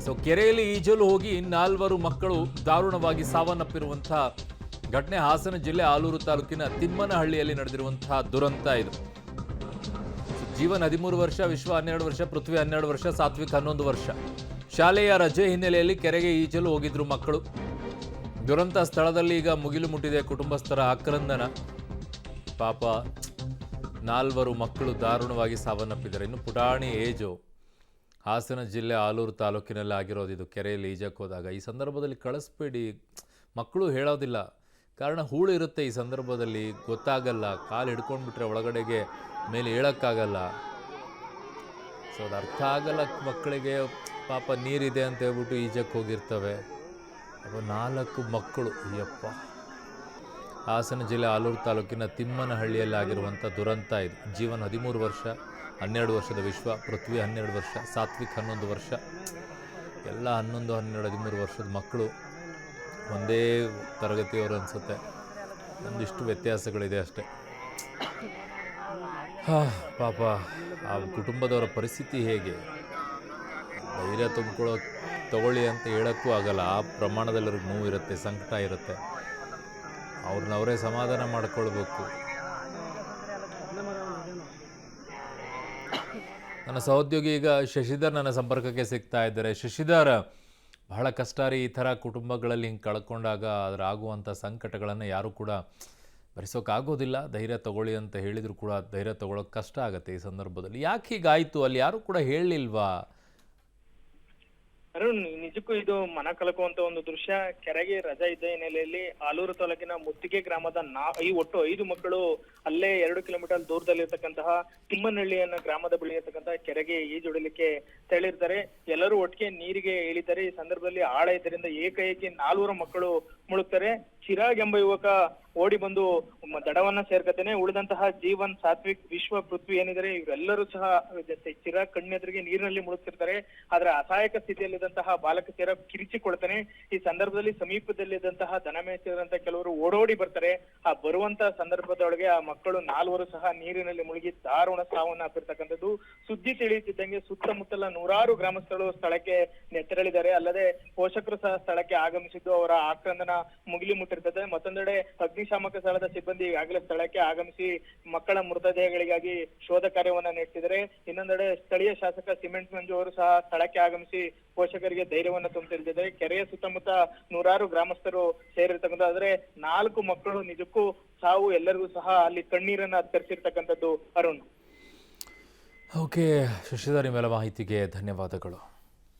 So ಕೆರೆಯಲ್ಲಿ ಈಜಲು ಹೋಗಿ 4 ಮಕ್ಕಳು ದಾರುಣವಾಗಿ ಸಾವನ್ನಪ್ಪಿರುವಂತಹ ಘಟನೆ ಹಾಸನ ಜಿಲ್ಲೆ ಆಲೂರು ತಾಲೂಕಿನ ತಿಮ್ಮನಹಳ್ಳಿಯಲ್ಲಿ ನಡೆದಿರುವಂತಹ ದುರಂತ ಇದು. ಜೀವನ್ 13 ವರ್ಷ, ವಿಶ್ವ 12 ವರ್ಷ, ಪೃಥ್ವಿ 12 ವರ್ಷ, ಸಾತ್ವಿಕ್ 11 ವರ್ಷ. ಶಾಲೆಯ ರಜೆ ಹಿನ್ನೆಲೆಯಲ್ಲಿ ಕೆರೆಗೆ ಈಜಲು ಹೋಗಿದ್ರು ಮಕ್ಕಳು. ದುರಂತ ಸ್ಥಳದಲ್ಲಿ ಈಗ ಮುಗಿಲು ಮುಟ್ಟಿದೆ ಕುಟುಂಬಸ್ಥರ ಆಕ್ರಂದನ. ಪಾಪ 4 ಮಕ್ಕಳು ದಾರುಣವಾಗಿ ಸಾವನ್ನಪ್ಪಿದ್ದಾರೆ. ಇನ್ನು ಪುಟಾಣಿ ಏಜು. ಹಾಸನ ಜಿಲ್ಲೆ ಆಲೂರು ತಾಲೂಕಿನಲ್ಲಿ ಆಗಿರೋದು ಇದು. ಕೆರೆಯಲ್ಲಿ ಈಜಕ್ಕೆ ಹೋದಾಗ ಈ ಸಂದರ್ಭದಲ್ಲಿ ಕಳಿಸ್ಬೇಡಿ, ಮಕ್ಕಳು ಹೇಳೋದಿಲ್ಲ. ಕಾರಣ ಹೂಳು ಇರುತ್ತೆ ಈ ಸಂದರ್ಭದಲ್ಲಿ, ಗೊತ್ತಾಗಲ್ಲ. ಕಾಲು ಹಿಡ್ಕೊಂಡ್ಬಿಟ್ರೆ ಒಳಗಡೆಗೆ ಮೇಲೆ ಹೇಳೋಕ್ಕಾಗಲ್ಲ. ಸೊ ಅದು ಅರ್ಥ ಆಗಲ್ಲ ಮಕ್ಕಳಿಗೆ. ಪಾಪ ನೀರಿದೆ ಅಂತ ಹೇಳ್ಬಿಟ್ಟು ಈಜಕ್ಕೆ ಹೋಗಿರ್ತವೆ. ಅದು 4 ಮಕ್ಕಳು. ಅಯ್ಯಪ್ಪ. ಹಾಸನ ಜಿಲ್ಲೆ ಆಲೂರು ತಾಲೂಕಿನ ತಿಮ್ಮನಹಳ್ಳಿಯಲ್ಲಿ ಆಗಿರುವಂಥ ದುರಂತ ಇದು. ಜೀವನ್ 13 ವರ್ಷ, 12 ವರ್ಷದ ವಿಶ್ವ, ಪೃಥ್ವಿ 12 ವರ್ಷ, ಸಾತ್ವಿಕ್ 11 ವರ್ಷ. ಎಲ್ಲ 11, 12, 13 ವರ್ಷದ ಮಕ್ಕಳು. ಒಂದೇ ತರಗತಿಯವರು ಅನಿಸುತ್ತೆ. ಒಂದಿಷ್ಟು ವ್ಯತ್ಯಾಸಗಳಿದೆ ಅಷ್ಟೆ. ಪಾಪ ಆ ಕುಟುಂಬದವರ ಪರಿಸ್ಥಿತಿ ಹೇಗೆ? ಧೈರ್ಯ ತಗೊಳ್ಳಿ ಅಂತ ಹೇಳೋಕ್ಕೂ ಆಗಲ್ಲ. ಆ ಪ್ರಮಾಣದಲ್ಲಿ ಅವ್ರಿಗೆ ನೋವು ಇರುತ್ತೆ, ಸಂಕಟ ಇರುತ್ತೆ. ಅವ್ರನ್ನವರೇ ಸಮಾಧಾನ ಮಾಡ್ಕೊಳ್ಬೇಕು. ನನ್ನ ಸಹೋದ್ಯೋಗಿ ಈಗ ಶಶಿಧರ್ ನನ್ನ ಸಂಪರ್ಕಕ್ಕೆ ಸಿಗ್ತಾ ಇದ್ದಾರೆ. ಶಶಿಧರ್, ಬಹಳ ಕಷ್ಟ ರೀ ಈ ಥರ ಕುಟುಂಬಗಳಲ್ಲಿ ಹಿಂಗೆ ಕಳ್ಕೊಂಡಾಗ ಅದರ ಆಗುವಂಥ ಸಂಕಟಗಳನ್ನು ಯಾರೂ ಕೂಡ ಭರಿಸೋಕ್ಕಾಗೋದಿಲ್ಲ. ಧೈರ್ಯ ತಗೊಳ್ಳಿ ಅಂತ ಹೇಳಿದರೂ ಕೂಡ ಧೈರ್ಯ ತಗೊಳ್ಳೋಕೆ ಕಷ್ಟ ಆಗುತ್ತೆ ಈ ಸಂದರ್ಭದಲ್ಲಿ. ಯಾಕೆ ಹೀಗಾಯಿತು? ಅಲ್ಲಿ ಯಾರೂ ಕೂಡ ಹೇಳಿಲ್ವಾ? ಅರುಣ್, ನಿಜಕ್ಕೂ ಇದು ಮನ ಕಲಕುವಂತ ಒಂದು ದೃಶ್ಯ. ಕೆರೆಗೆ ರಜಾ ಇದ್ದ ಹಿನ್ನೆಲೆಯಲ್ಲಿ ಆಲೂರು ತಾಲೂಕಿನ ಮುತ್ತಿಗೆ ಗ್ರಾಮದ ಒಟ್ಟು 5 ಮಕ್ಕಳು ಅಲ್ಲೇ 2 ಕಿಲೋಮೀಟರ್ ದೂರದಲ್ಲಿರ್ತಕ್ಕಂತಹ ತಿಮ್ಮನಹಳ್ಳಿ ಗ್ರಾಮದ ಬಳಿ ಇರ್ತಕ್ಕಂತಹ ಕೆರೆಗೆ ಈಜೊಡಲಿಕ್ಕೆ ತೆರಳಿರ್ತಾರೆ. ಎಲ್ಲರೂ ಒಟ್ಟಿಗೆ ನೀರಿಗೆ ಇಳಿತಾರೆ. ಈ ಸಂದರ್ಭದಲ್ಲಿ ಆಳ ಇದರಿಂದ ಏಕಾಏಕಿ 4 ಮಕ್ಕಳು ಮುಳುಗ್ತಾರೆ. ಚಿರಾಗ್ ಎಂಬ ಯುವಕ ಓಡಿ ಬಂದು ದಡವನ್ನ ಸೇರ್ಕತೇನೆ. ಉಳಿದಂತಹ ಜೀವನ್, ಸಾತ್ವಿಕ್, ವಿಶ್ವ, ಪೃಥ್ವಿ ಏನಿದ್ದಾರೆ ಇವರೆಲ್ಲರೂ ಸಹ ಚಿರಾಗ್ ಕಣ್ಣೆದುರಿಗೆ ನೀರಿನಲ್ಲಿ ಮುಳುಗ್ತಿರ್ತಾರೆ. ಆದ್ರೆ ಅಸಹಾಯಕ ಸ್ಥಿತಿಯಲ್ಲಿದ್ದಂತಹ ಬಾಲಕ ಚಿರಾಗ್ ಕಿರಿಚಿಕೊಳ್ತಾನೆ. ಈ ಸಂದರ್ಭದಲ್ಲಿ ಸಮೀಪದಲ್ಲಿದ್ದಂತಹ ದನ ಮೇಯಿಸಿದಂತಹ ಕೆಲವರು ಓಡೋಡಿ ಬರ್ತಾರೆ. ಆ ಬರುವಂತ ಸಂದರ್ಭದೊಳಗೆ ಆ ಮಕ್ಕಳು 4 ಸಹ ನೀರಿನಲ್ಲಿ ಮುಳುಗಿ ದಾರುಣ ಸಾವನ್ನ ಅಪ್ಪಿರ್ತಕ್ಕಂಥದ್ದು. ಸುದ್ದಿ ತಿಳಿಯುತ್ತಿದ್ದಂಗೆ ಸುತ್ತಮುತ್ತಲ 100 ಗ್ರಾಮಸ್ಥರು ಸ್ಥಳಕ್ಕೆ ತೆರಳಿದ್ದಾರೆ. ಅಲ್ಲದೆ ಪೋಷಕರು ಸಹ ಸ್ಥಳಕ್ಕೆ ಆಗಮಿಸಿದ್ದು ಅವರ ಆಕ್ರಂದನ ಮುಗಿಲಿ ಮುಟ್ಟಿರ್ತದೆ. ಮತ್ತೊಂದೆಡೆ ಅಗ್ನಿಶಾಮಕ ದಳದ ಸಿಬ್ಬಂದಿ ಈಗಾಗಲೇ ಸ್ಥಳಕ್ಕೆ ಆಗಮಿಸಿ ಮಕ್ಕಳ ಮೃತದೇಹಗಳಿಗಾಗಿ ಶೋಧ ಕಾರ್ಯವನ್ನ ನಡೆಸಿದರೆ. ಇನ್ನೊಂದೆಡೆ ಸ್ಥಳೀಯ ಶಾಸಕ ಸಿಮೆಂಟ್ ಮಂಜು ಅವರು ಸಹ ಸ್ಥಳಕ್ಕೆ ಆಗಮಿಸಿ ಪೋಷಕರಿಗೆ ಧೈರ್ಯವನ್ನ ತುಂಬುತ್ತಿದ್ದಾರೆ. ಕೆರೆಯ ಸುತ್ತಮುತ್ತ 100 ಗ್ರಾಮಸ್ಥರು ಸೇರಿರ್ತಕ್ಕಂಥ. ಆದ್ರೆ 4 ಮಕ್ಕಳು ನಿಜಕ್ಕೂ ಸಾವು ಎಲ್ಲರಿಗೂ ಸಹ ಅಲ್ಲಿ ಕಣ್ಣೀರನ್ನ ತರಿಸಿರ್ತಕ್ಕಂಥದ್ದು. ಅರುಣ್. ಓಕೆ ಶಶಿಧರ್, ನಿಮ್ಮೆಲ್ಲ ಮಾಹಿತಿಗೆ ಧನ್ಯವಾದಗಳು.